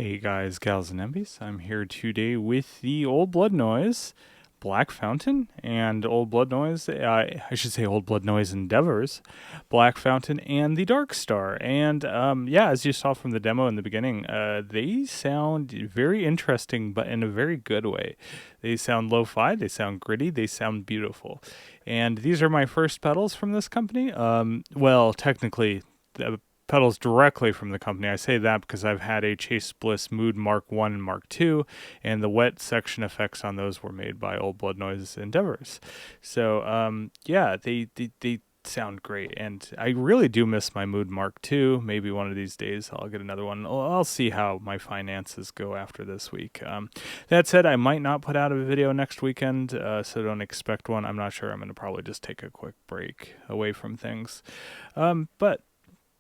Hey guys, gals, and MBs. I'm here today with the Old Blood Noise Black Fountain and Old Blood Noise, I should say Old Blood Noise Endeavors, Black Fountain and the Dark Star. And yeah, as you saw from the demo in the beginning, they sound very interesting, but in a very good way. They sound lo-fi, they sound gritty, they sound beautiful. And these are my first pedals from this company. Well, technically, pedals directly from the company. I say that because I've had a Chase Bliss Mood Mark 1 and Mark 2, and the wet section effects on those were made by Old Blood Noise Endeavors. So yeah, they sound great, and I really do miss my Mood Mark 2. Maybe one of these days I'll get another one. I'll see how my finances go after this week. That said, I might not put out a video next weekend, so don't expect one. I'm not sure. I'm going to probably just take a quick break away from things. But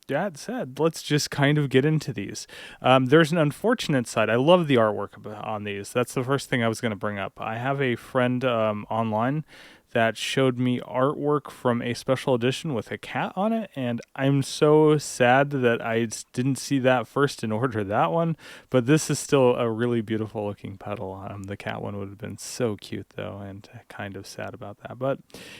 that said, let's just kind of get into these. There's an unfortunate side. I love the artwork on these. That's the first thing I was going to bring up. I have a friend online that showed me artwork from a special edition with a cat on it, and I'm so sad that I didn't see that first and order that one, but this is still a really beautiful looking pedal. The cat one would have been so cute though, and kind of sad about that, but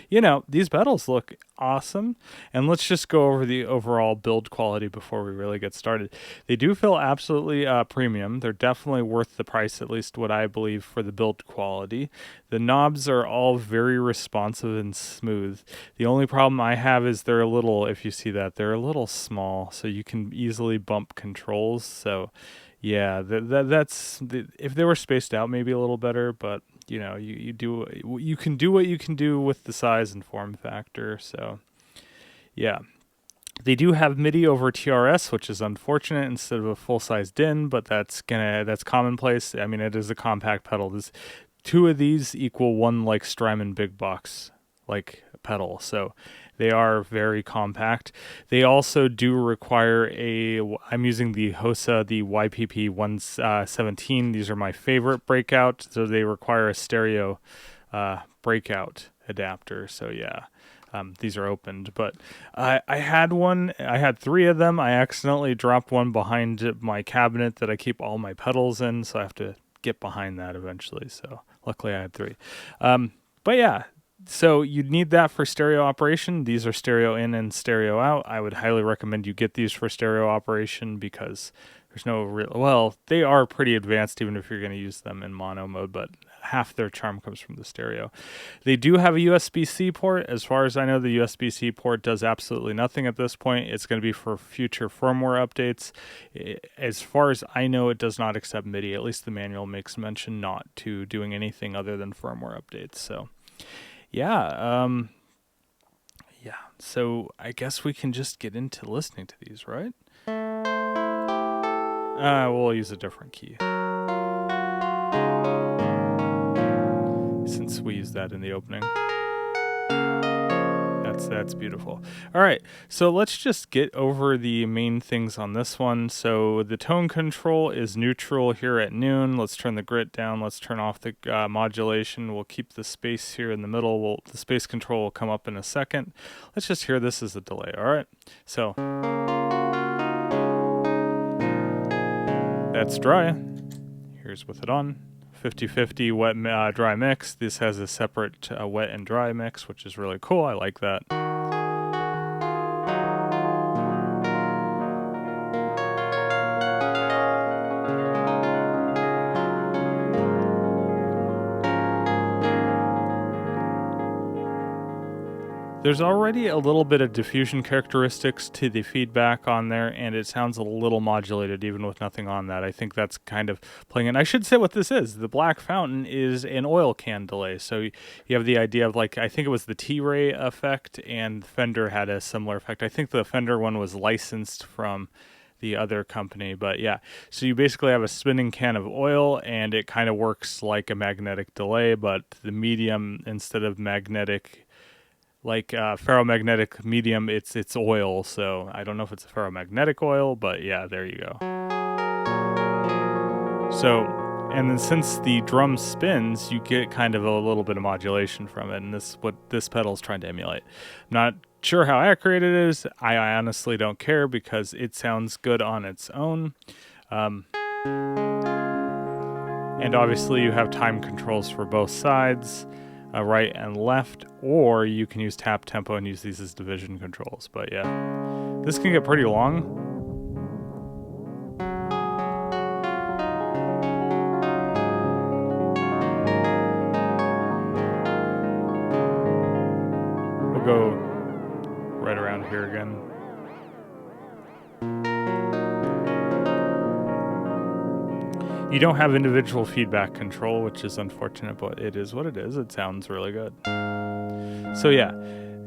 you know, these pedals look awesome. And let's just go over the overall build quality before we really get started. They do feel absolutely premium. They're definitely worth the price, at least what I believe, for the build quality. The knobs are all very responsive and smooth. The only problem I have is they're a little, if you see that, they're a little small, so you can easily bump controls. So yeah, that's if they were spaced out, maybe a little better, but you know, you can do what you can do with the size and form factor. So yeah, they do have MIDI over TRS, which is unfortunate instead of a full-size DIN, but that's commonplace. I mean, it is a compact pedal. Two of these equal one like Strymon big box like pedal, so they are very compact. They also do require I'm using the Hosa, the YPP 117. These are my favorite breakout, so they require a stereo breakout adapter. So yeah, these are opened, but I had three of them. I accidentally dropped one behind my cabinet that I keep all my pedals in, so I have to get behind that eventually. So luckily I had three. But yeah, so you'd need that for stereo operation. These are stereo in and stereo out. I would highly recommend you get these for stereo operation because there's no real, well, they are pretty advanced even if you're going to use them in mono mode, but half their charm comes from the stereo. They do have a USB-C port. As far as I know, the USB-C port does absolutely nothing at this point. It's going to be for future firmware updates. As far as I know, it does not accept MIDI. At least the manual makes mention not to doing anything other than firmware updates. So yeah, yeah. So I guess we can just get into listening to these, right? We'll use a different key, since we used that in the opening. That's beautiful. All right, so let's just get over the main things on this one. So the tone control is neutral here at noon. Let's turn the grit down. Let's turn off the modulation. We'll keep the space here in the middle. The space control will come up in a second. Let's just hear this as a delay. All right, so that's dry. Here's with it on. 50-50 wet dry mix. This has a separate wet and dry mix, which is really cool. I like that. There's already a little bit of diffusion characteristics to the feedback on there, and it sounds a little modulated even with nothing on that. I think that's kind of playing in. I should say what this is. The Black Fountain is an oil can delay. So you have the idea of, like, I think it was the T-Ray effect, and Fender had a similar effect. I think the Fender one was licensed from the other company, but yeah. So you basically have a spinning can of oil, and it kind of works like a magnetic delay, but the medium, instead of magnetic, like ferromagnetic medium, it's oil. So I don't know if it's a ferromagnetic oil, but yeah, there you go. So, and then since the drum spins, you get kind of a little bit of modulation from it, and this is what this pedal is trying to emulate. I'm not sure how accurate it is. I honestly don't care because it sounds good on its own. And obviously you have time controls for both sides, right and left, or you can use tap tempo and use these as division controls. But yeah, this can get pretty long. We'll go right around here again. You don't have individual feedback control, which is unfortunate, but it is what it is. It sounds really good. So yeah,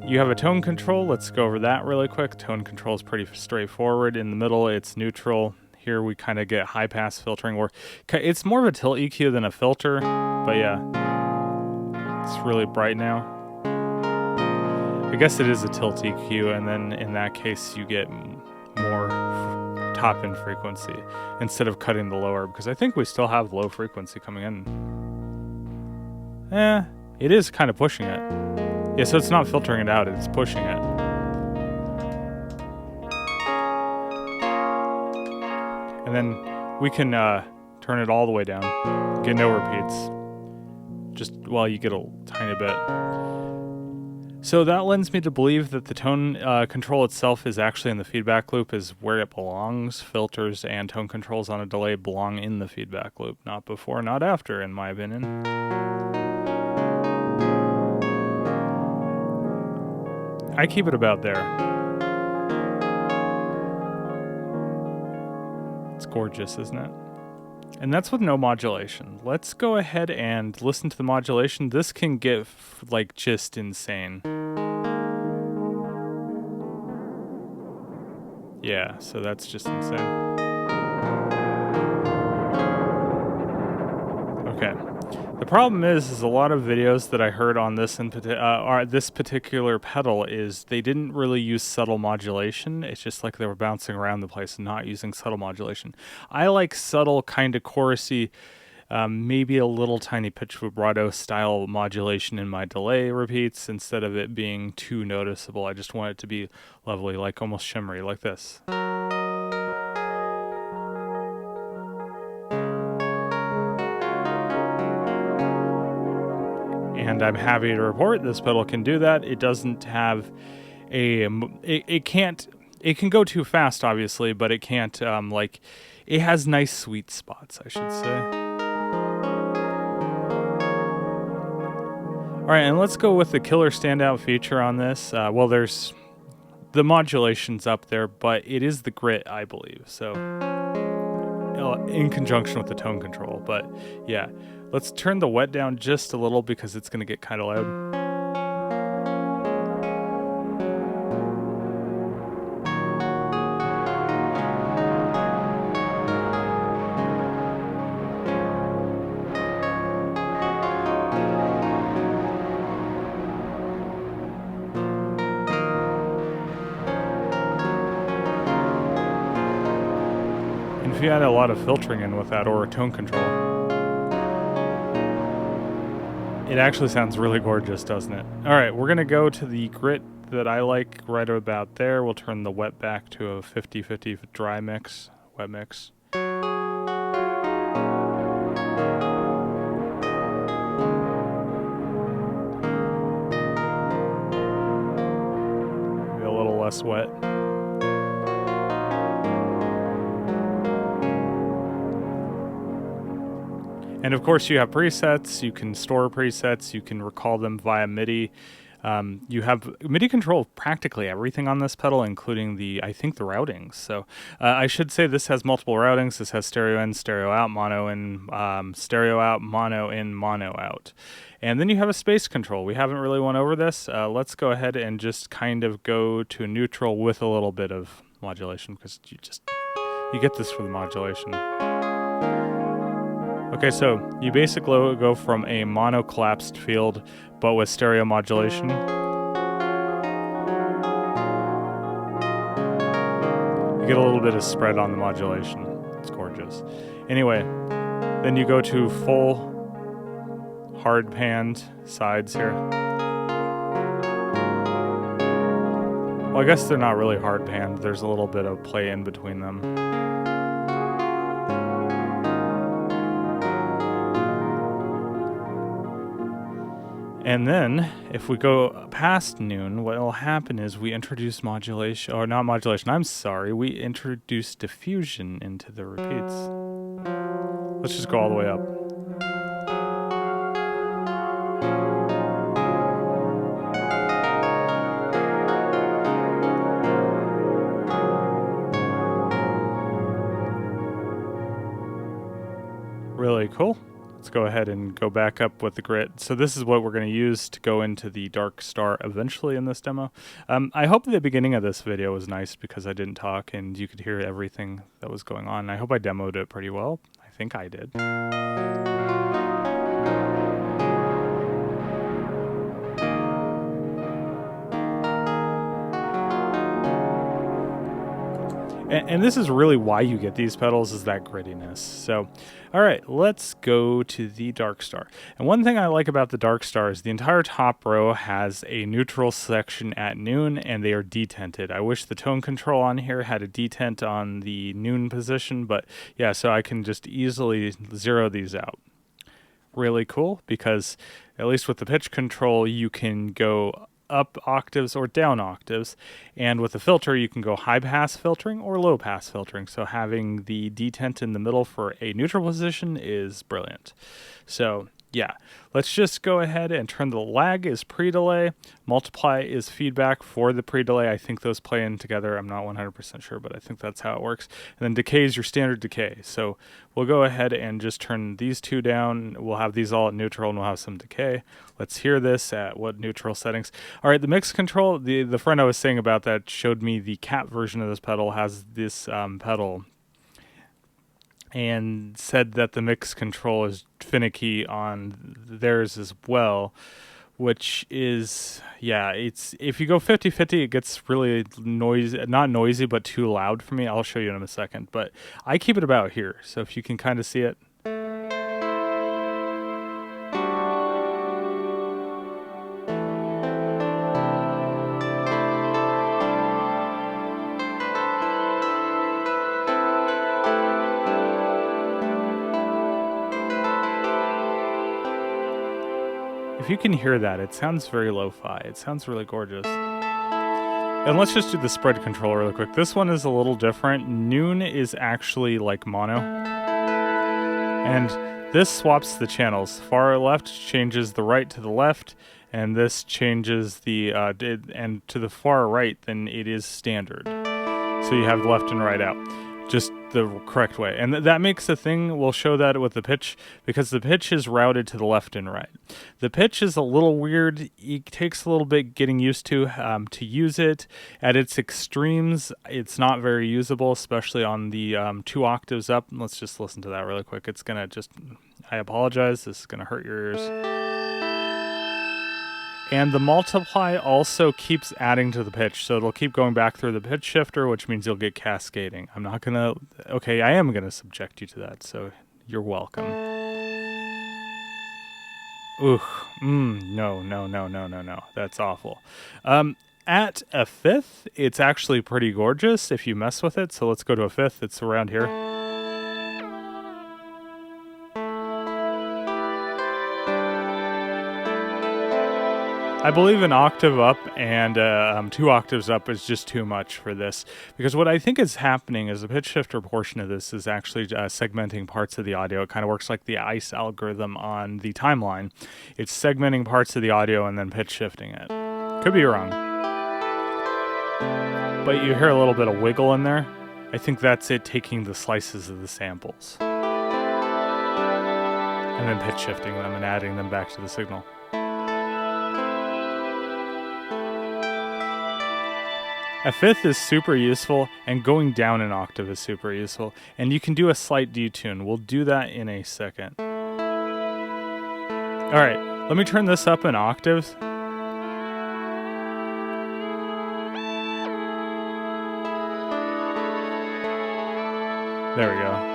you have a tone control. Let's go over that really quick. Tone control is pretty straightforward. In the middle, it's neutral. Here we kind of get high pass filtering, or it's more of a tilt EQ than a filter, but yeah, it's really bright now. I guess it is a tilt EQ, and then in that case you get more top end frequency instead of cutting the lower, because I think we still have low frequency coming in. It is kind of pushing it. Yeah, so it's not filtering it out, it's pushing it. And then we can turn it all the way down, get no repeats, just while you get a tiny bit. So that lends me to believe that the tone control itself is actually in the feedback loop, is where it belongs. Filters and tone controls on a delay belong in the feedback loop, not before, not after, in my opinion. I keep it about there. It's gorgeous, isn't it? And that's with no modulation. Let's go ahead and listen to the modulation. This can get like just insane. Yeah, so that's just insane. Okay. The problem is a lot of videos that I heard on this this particular pedal is they didn't really use subtle modulation. It's just like they were bouncing around the place and not using subtle modulation. I like subtle, kind of chorusy, maybe a little tiny pitch vibrato style modulation in my delay repeats instead of it being too noticeable. I just want it to be lovely, like almost shimmery, like this. And I'm happy to report this pedal can do that. It doesn't have it can go too fast, obviously, but it can't, it has nice sweet spots, I should say. All right, and let's go with the killer standout feature on this. Well, there's the modulation's up there, but it is the grit, I believe. So in conjunction with the tone control, but yeah. Let's turn the wet down just a little because it's going to get kind of loud. And if you add a lot of filtering in with that or a tone control, it actually sounds really gorgeous, doesn't it? All right, we're going to go to the grit that I like right about there. We'll turn the wet back to a 50-50 dry mix, wet mix. Maybe a little less wet. And of course you have presets, you can store presets, you can recall them via MIDI. You have MIDI control of practically everything on this pedal, including I think the routings. So I should say this has multiple routings. This has stereo in, stereo out, mono in, stereo out, mono in, mono out. And then you have a space control. We haven't really went over this. Let's go ahead and just kind of go to neutral with a little bit of modulation, because you get this for the modulation. Okay, so you basically go from a mono collapsed field, but with stereo modulation. You get a little bit of spread on the modulation. It's gorgeous. Anyway, then you go to full hard panned sides here. Well, I guess they're not really hard panned. There's a little bit of play in between them. And then, if we go past noon, what will happen is we introduce modulation, or not modulation, I'm sorry, we introduce diffusion into the repeats. Let's just go all the way up. Really cool. Let's go ahead and go back up with the grit. So this is what we're going to use to go into the dark star eventually in this demo. I hope the beginning of this video was nice because I didn't talk and you could hear everything that was going on. I hope I demoed it pretty well. I think I did. And this is really why you get these pedals, is that grittiness. So, all right, let's go to the Dark Star. And one thing I like about the Dark Star is the entire top row has a neutral section at noon, and they are detented. I wish the tone control on here had a detent on the noon position, but yeah, so I can just easily zero these out. Really cool, because at least with the pitch control, you can go up octaves or down octaves, and with the filter you can go high pass filtering or low pass filtering, so having the detent in the middle for a neutral position is brilliant. So yeah, let's just go ahead and turn the lag is pre-delay, multiply is feedback for the pre-delay. I think those play in together. I'm not 100% sure, but I think that's how it works. And then decay is your standard decay. So we'll go ahead and just turn these two down. We'll have these all at neutral and we'll have some decay. Let's hear this at what neutral settings. All right, the mix control, the friend I was saying about that showed me the cat version of this pedal has this pedal, and said that the mix control is finicky on theirs as well, which is, yeah, it's, if you go 50-50, it gets really noisy, not noisy, but too loud for me. I'll show you in a second, but I keep it about here. So if you can kind of see it. If you can hear that, it sounds very lo-fi. It sounds really gorgeous. And let's just do the spread control really quick. This one is a little different. Noon is actually like mono. And this swaps the channels. Far left changes the right to the left, and this changes the, and to the far right, then it is standard. So you have left and right out. Just the correct way. And that makes a thing. We'll show that with the pitch, because the pitch is routed to the left and right. The pitch is a little weird. It takes a little bit getting used to use it. At its extremes, it's not very usable, especially on the 2 octaves up. Let's just listen to that really quick. It's going to just, I apologize, this is going to hurt your ears. And the multiply also keeps adding to the pitch, so it'll keep going back through the pitch shifter, which means you'll get cascading. I'm not gonna, okay, I am gonna subject you to that, so you're welcome. Ugh, no, that's awful. At a 5th, it's actually pretty gorgeous if you mess with it, so let's go to a 5th, it's around here. I believe an octave up and 2 octaves up is just too much for this, because what I think is happening is the pitch shifter portion of this is actually segmenting parts of the audio. It kind of works like the ICE algorithm on the timeline. It's segmenting parts of the audio and then pitch shifting it. Could be wrong. But you hear a little bit of wiggle in there. I think that's it taking the slices of the samples and then pitch shifting them and adding them back to the signal. A 5th is super useful, and going down an octave is super useful. And you can do a slight detune. We'll do that in a second. All right, let me turn this up in octaves. There we go.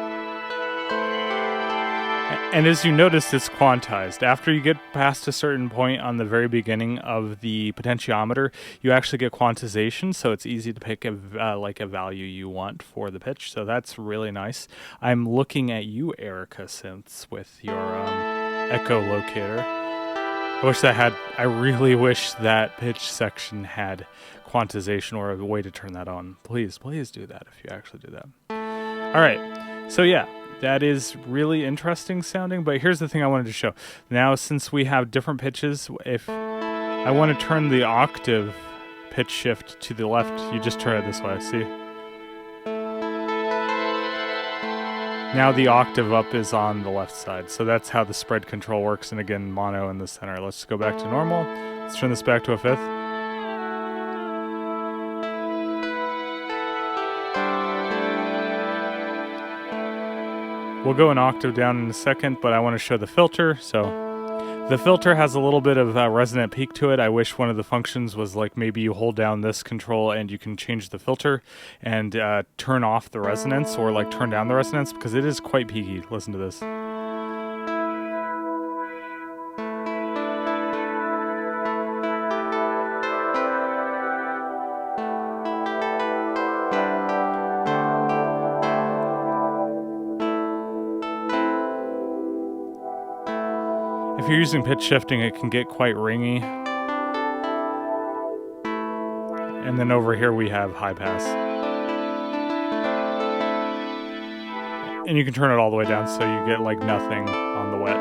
And as you notice, it's quantized. After you get past a certain point on the very beginning of the potentiometer, you actually get quantization, so it's easy to pick a value you want for the pitch. So that's really nice. I'm looking at you, Erica Synths, with your echo locator. I really wish that pitch section had quantization or a way to turn that on. Please do that if you actually do that. All right, so yeah, that is really interesting sounding, but here's the thing I wanted to show. Now, since we have different pitches, if I want to turn the octave pitch shift to the left, you just turn it this way, see? Now the octave up is on the left side, so that's how the spread control works, and again, mono in the center. Let's go back to normal. Let's turn this back to a fifth. We'll go an octave down in a second, but I want to show the filter, so the filter has a little bit of a resonant peak to it. I wish one of the functions was like maybe you hold down this control and you can change the filter and turn off the resonance or like turn down the resonance, because it is quite peaky. Listen to this. If you're using pitch shifting, it can get quite ringy. And then over here we have high pass. And you can turn it all the way down so you get like nothing on the wet.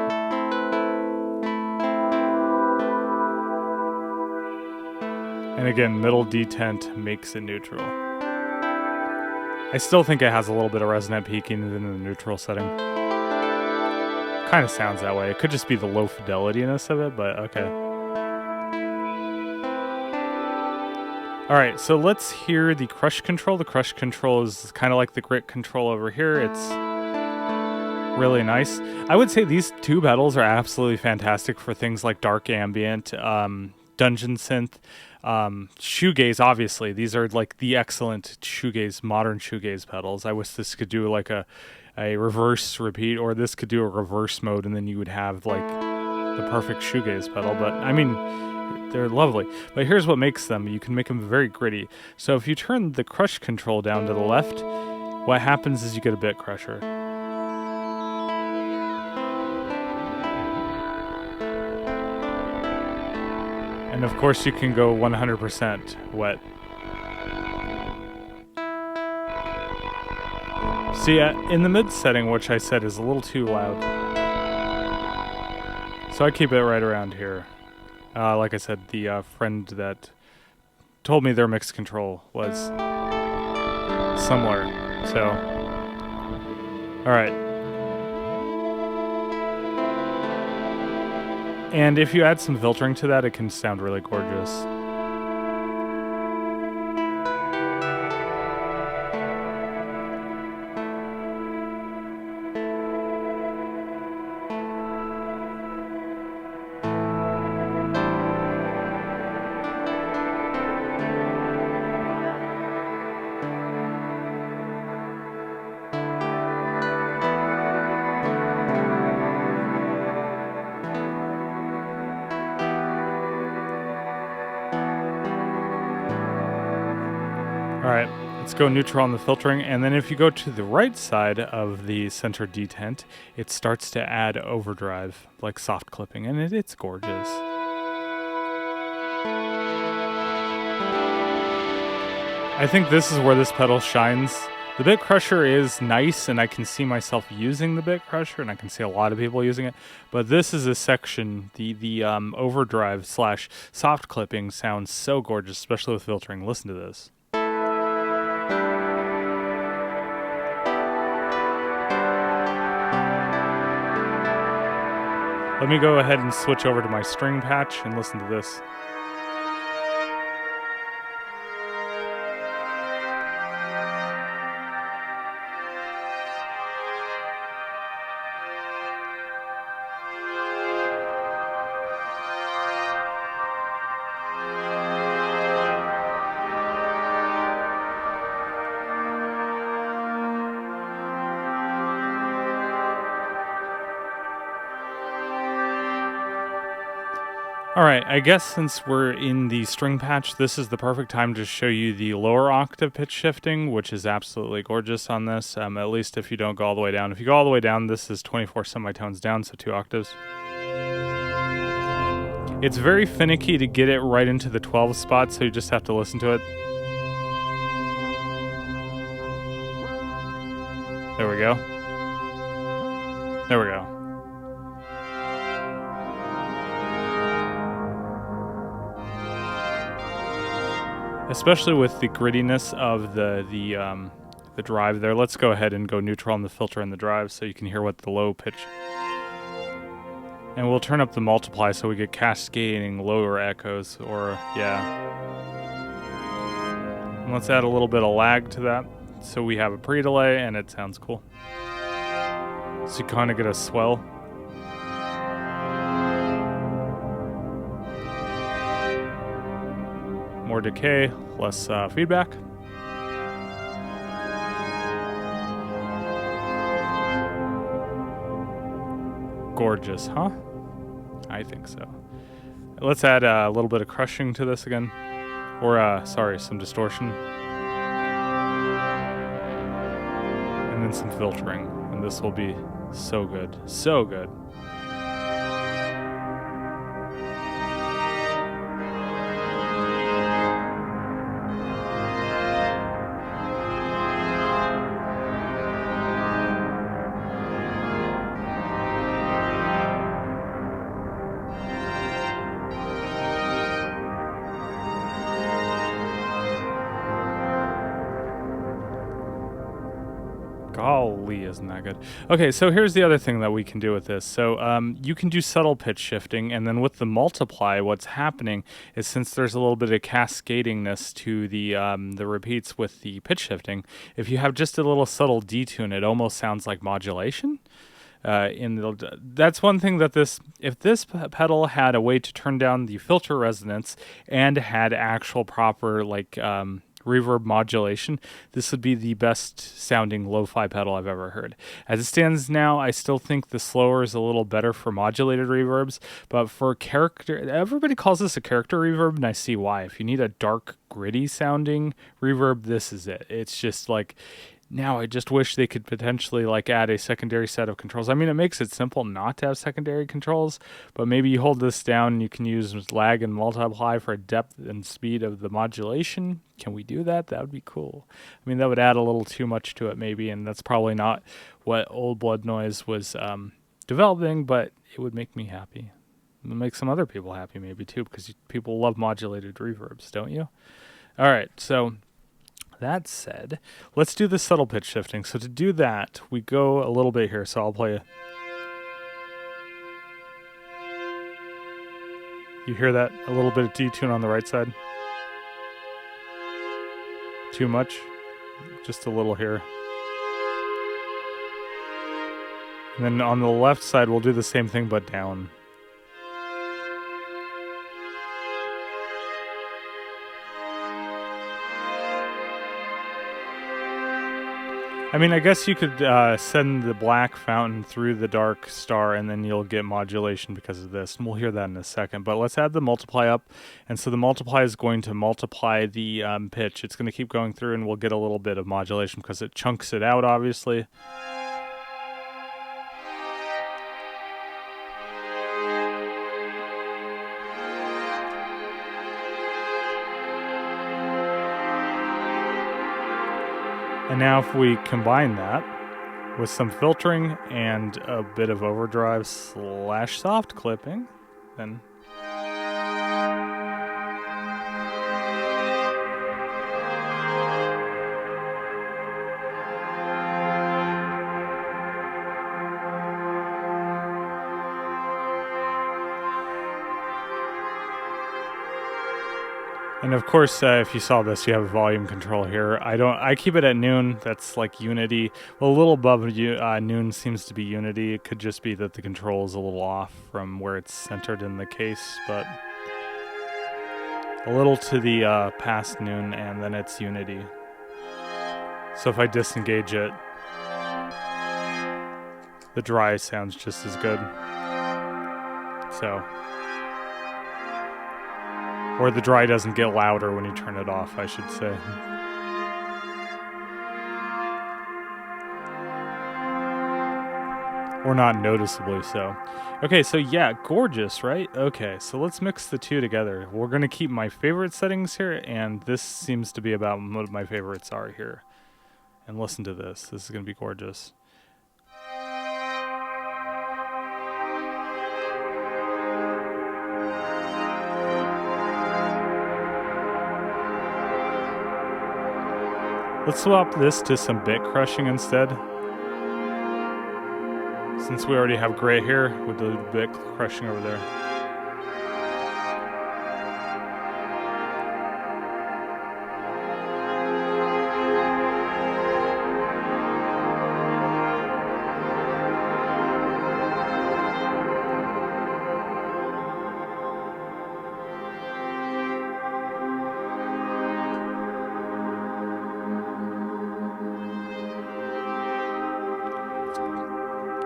And again, middle detent makes it neutral. I still think it has a little bit of resonant peaking in the neutral setting. Kind of sounds that way. It could just be the low fidelity-ness of it, but okay. Alright, so let's hear the crush control. The crush control is kind of like the grit control over here. It's really nice. I would say these two pedals are absolutely fantastic for things like dark ambient, dungeon synth, shoegaze, obviously. These are like the excellent shoegaze, modern shoegaze pedals. I wish this could do like a reverse repeat, or this could do a reverse mode, and then you would have like the perfect shoegaze pedal. But I mean, they're lovely. But here's what makes them. You can make them very gritty. So if you turn the crush control down to the left, what happens is you get a bit crusher. And of course you can go 100% wet. See, in the mid setting, which I said is a little too loud, so I keep it right around here. Like I said, the friend that told me their mix control was similar, so, alright. And if you add some filtering to that, it can sound really gorgeous. Alright, let's go neutral on the filtering, and then if you go to the right side of the center detent, it starts to add overdrive, like soft clipping, and it's gorgeous. I think this is where this pedal shines. The bit crusher is nice, and I can see myself using the bit crusher, and I can see a lot of people using it, but this is a section, the overdrive slash soft clipping sounds so gorgeous, especially with filtering. Listen to this. Let me go ahead and switch over to my string patch and listen to this. Alright, I guess since we're in the string patch, this is the perfect time to show you the lower octave pitch shifting, which is absolutely gorgeous on this, at least if you don't go all the way down. If you go all the way down, this is 24 semitones down, so 2 octaves. It's very finicky to get it right into the 12 spot, so you just have to listen to it. There we go. There we go. Especially with the grittiness of the drive there. Let's go ahead and go neutral on the filter and the drive so you can hear what the low pitch. And we'll turn up the multiply so we get cascading lower echoes, or yeah. And let's add a little bit of lag to that so we have a pre-delay and it sounds cool. So you kind of get a swell. More decay, less feedback. Gorgeous, huh? I think so. Let's add a little bit of crushing to this again. Or, sorry, some distortion. And then some filtering. And this will be so good. So good. Golly, isn't that good? Okay, so here's the other thing that we can do with this. So you can do subtle pitch shifting, and then with the multiply, what's happening is since there's a little bit of cascadingness to the repeats with the pitch shifting, if you have just a little subtle detune, it almost sounds like modulation. That's one thing that if this pedal had a way to turn down the filter resonance and had actual proper reverb modulation, this would be the best sounding lo-fi pedal I've ever heard. As it stands now, I still think the slower is a little better for modulated reverbs, but for character, everybody calls this a character reverb, and I see why. If you need a dark, gritty sounding reverb, this is it. It's just like, now I just wish they could potentially add a secondary set of controls. I mean, it makes it simple not to have secondary controls, but maybe you hold this down and you can use lag and multiply for depth and speed of the modulation. Can we do that? That would be cool. I mean, that would add a little too much to it maybe, and that's probably not what Old Blood Noise was developing, but it would make me happy. It would make some other people happy maybe too, because people love modulated reverbs, don't you? All right, so that said, let's do the subtle pitch shifting. So to do that, we go a little bit here. So I'll play. You hear that? A little bit of detune on the right side. Too much? Just a little here. And then on the left side, we'll do the same thing, but down. I mean, I guess you could send the Black Fountain through the Dark Star, and then you'll get modulation because of this. And we'll hear that in a second. But let's add the multiply up. And so the multiply is going to multiply the pitch. It's going to keep going through, and we'll get a little bit of modulation because it chunks it out, obviously. And now if we combine that with some filtering and a bit of overdrive / soft clipping, then and of course, if you saw this, you have a volume control here. I keep it at noon. That's like unity. Well, a little above noon seems to be unity. It could just be that the control is a little off from where it's centered in the case, but a little to the past noon, and then it's unity. So if I disengage it, the dry sounds just as good. So, or the dry doesn't get louder when you turn it off, I should say. or not noticeably so. Okay, so yeah, gorgeous, right? Okay, so let's mix the two together. We're going to keep my favorite settings here, and this seems to be about what my favorites are here. And listen to this. This is going to be gorgeous. Let's swap this to some bit crushing instead. Since we already have gray here, we'll do bit crushing over there.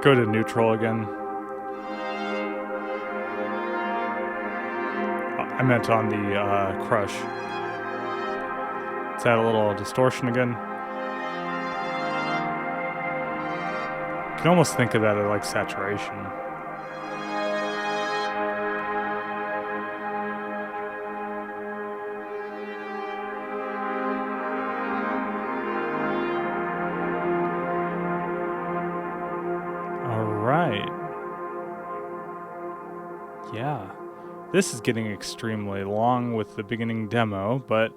Go to neutral again. I meant on the crush. Let's add a little distortion again. You can almost think of that as like saturation. Right. Yeah. This is getting extremely long with the beginning demo, but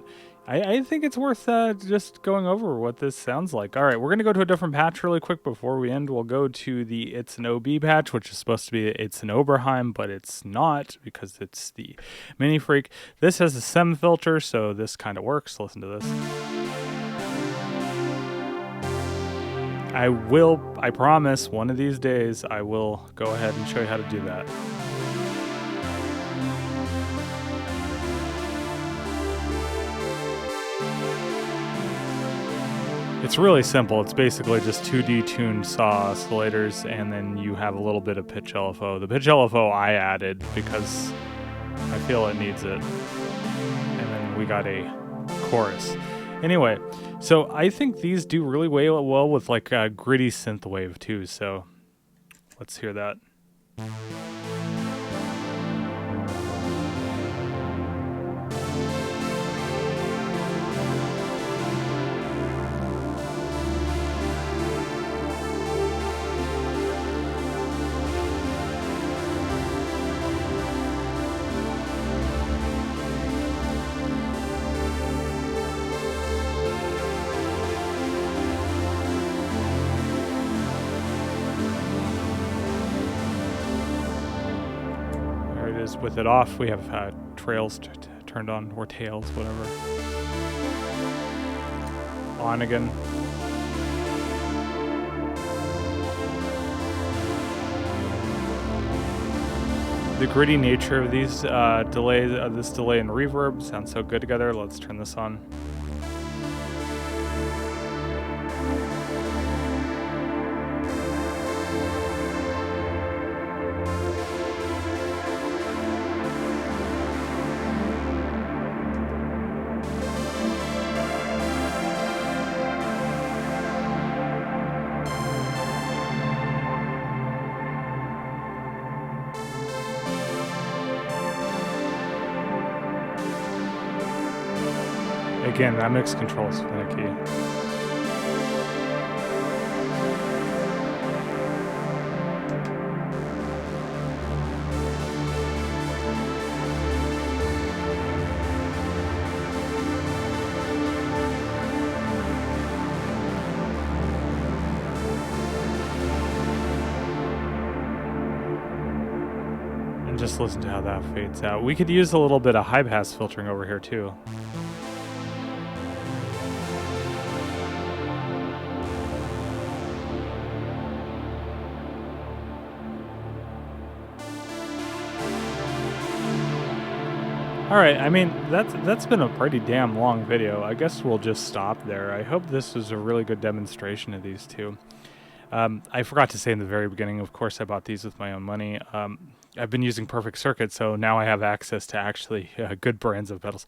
I think it's worth just going over what this sounds like. All right, we're going to go to a different patch really quick before we end. We'll go to the It's an OB patch, which is supposed to be It's an Oberheim, but it's not because it's the minifreak. This has a SEM filter, so this kind of works. Listen to this. I promise, one of these days, I will go ahead and show you how to do that. It's really simple. It's basically just 2D tuned saw oscillators, and then you have a little bit of pitch LFO. The pitch LFO I added because I feel it needs it. And then we got a chorus. Anyway, so I think these do really well with like a gritty synthwave too, so let's hear that. With it off, we have trails turned on, or tails, whatever. On again. The gritty nature of these this delay and reverb sounds so good together. Let's turn this on. Again, that mix control is finicky. And just listen to how that fades out. We could use a little bit of high pass filtering over here too. All right, I mean, that's been a pretty damn long video. I guess we'll just stop there. I hope this was a really good demonstration of these two. I forgot to say in the very beginning, of course, I bought these with my own money. I've been using Perfect Circuit, so now I have access to actually good brands of pedals.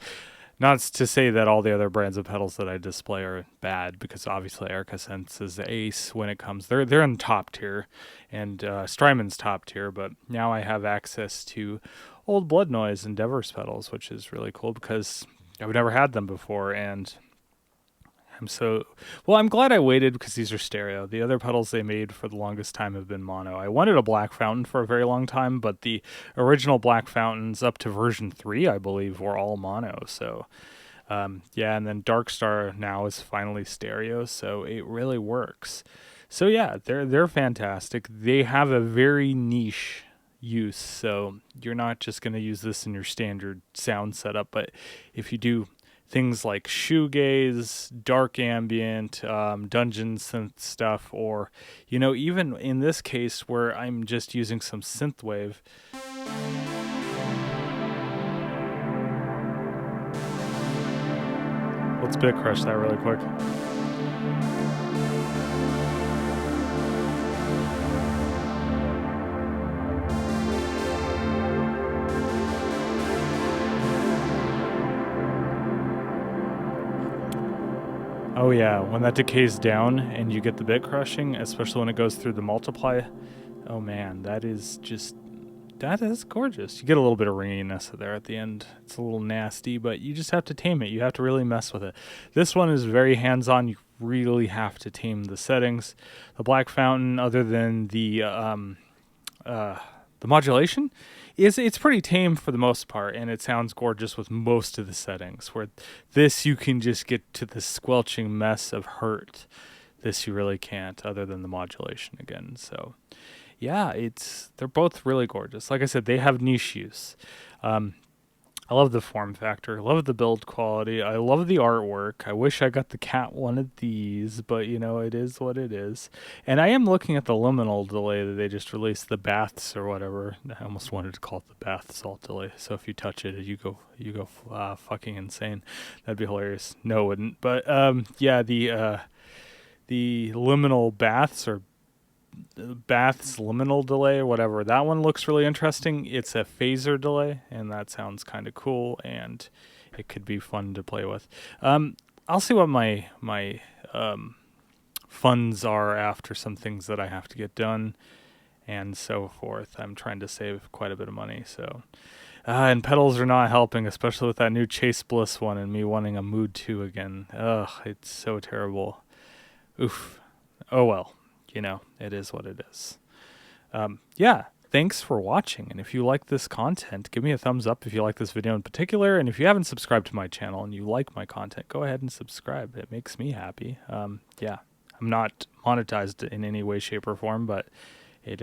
Not to say that all the other brands of pedals that I display are bad, because obviously Erica Synths is the ace when it comes. They're in top tier, and Strymon's top tier. But now I have access to Old Blood Noise and Devers pedals, which is really cool because I've never had them before, and I'm glad I waited because these are stereo. The other pedals they made for the longest time have been mono. I wanted a Black Fountain for a very long time, but the original Black Fountains up to version 3, I believe, were all mono. So, yeah, and then Dark Star now is finally stereo, so it really works. So yeah, they're fantastic. They have a very niche use, so you're not just going to use this in your standard sound setup, but if you do things like shoegaze, dark ambient, dungeon synth stuff, or, even in this case where I'm just using some synthwave. Let's bit crush that really quick. Oh yeah, when that decays down and you get the bit crushing, especially when it goes through the multiply, oh man, that is gorgeous. You get a little bit of ringiness there at the end. It's a little nasty, but you just have to tame it. You have to really mess with it. This one is very hands-on. You really have to tame the settings. The Black Fountain, other than the modulation, it's pretty tame for the most part, and it sounds gorgeous with most of the settings. Where this, you can just get to the squelching mess of hurt. This you really can't, other than the modulation again. So yeah, they're both really gorgeous. Like I said, they have niche use. I love the form factor. I love the build quality. I love the artwork. I wish I got the cat one of these, but it is what it is. And I am looking at the liminal delay that they just released, the baths or whatever. I almost wanted to call it the bath salt delay. So if you touch it, you go fucking insane. That'd be hilarious. No, it wouldn't. But yeah, the liminal baths or Bath's liminal delay or whatever, that one looks really interesting. It's a phaser delay, and that sounds kind of cool, and it could be fun to play with. I'll see what my funds are after some things that I have to get done and so forth. I'm trying to save quite a bit of money, so and pedals are not helping, especially with that new Chase Bliss one and me wanting a Mood 2 again. Ugh, it's so terrible. Oof. Oh well. It is what it is. Yeah, thanks for watching. And if you like this content, give me a thumbs up if you like this video in particular. And if you haven't subscribed to my channel and you like my content, go ahead and subscribe. It makes me happy. Yeah, I'm not monetized in any way, shape, or form, but it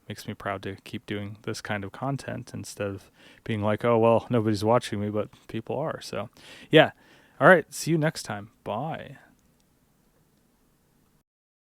makes me proud to keep doing this kind of content instead of being like, oh, well, nobody's watching me, but people are. So, yeah. All right, see you next time. Bye.